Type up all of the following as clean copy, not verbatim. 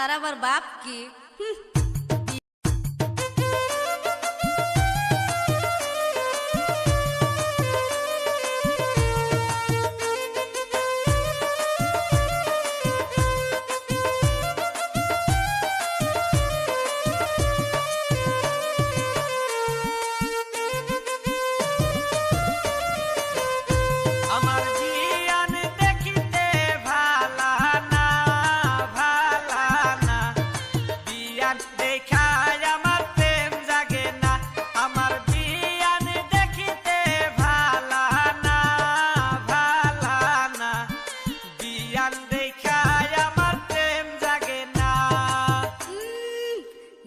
তার আবার বাপ কি?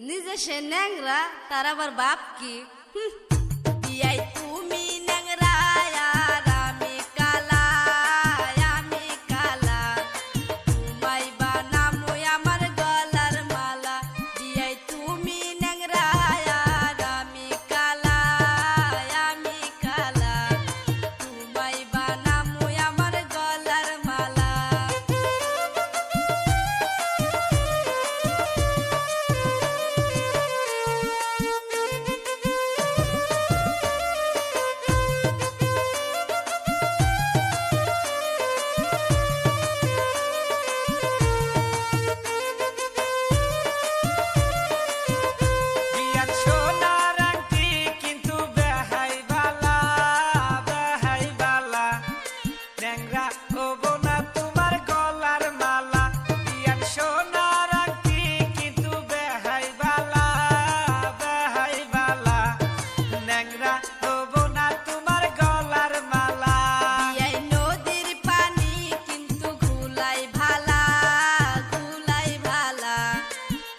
নিজে সে ন্যাংরা তার আবার বাপ কি? বিয়াই তুমি ন্যাংরা আর আমি কালা, আমি কালা, তোমায় বানামু আমার গলার মালা। বিয়াই তুমি ন্যাংরা আর আমি কালা, আমি কালা, তোমায় বানামু আমার গলার মালা।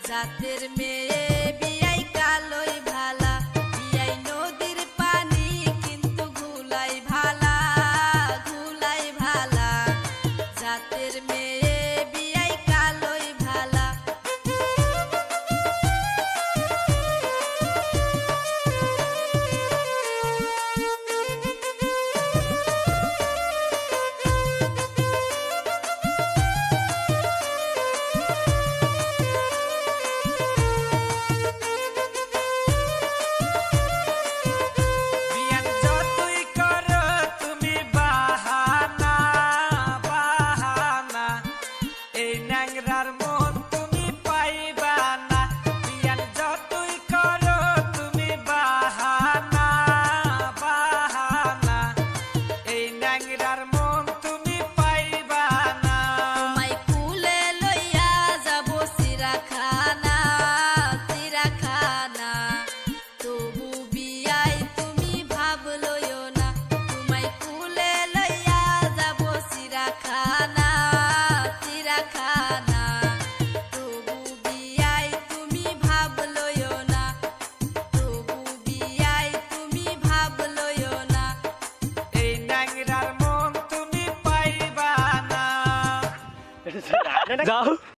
জাতের মেয়ে বিয়াই কালোই ভালা, বিয়াই নদীর পানি কিন্তু ঘুলাই ভালা, ঘুলাই ভালা, জাতের মেয়ে বিয়াই কালোই ভালা। যাও।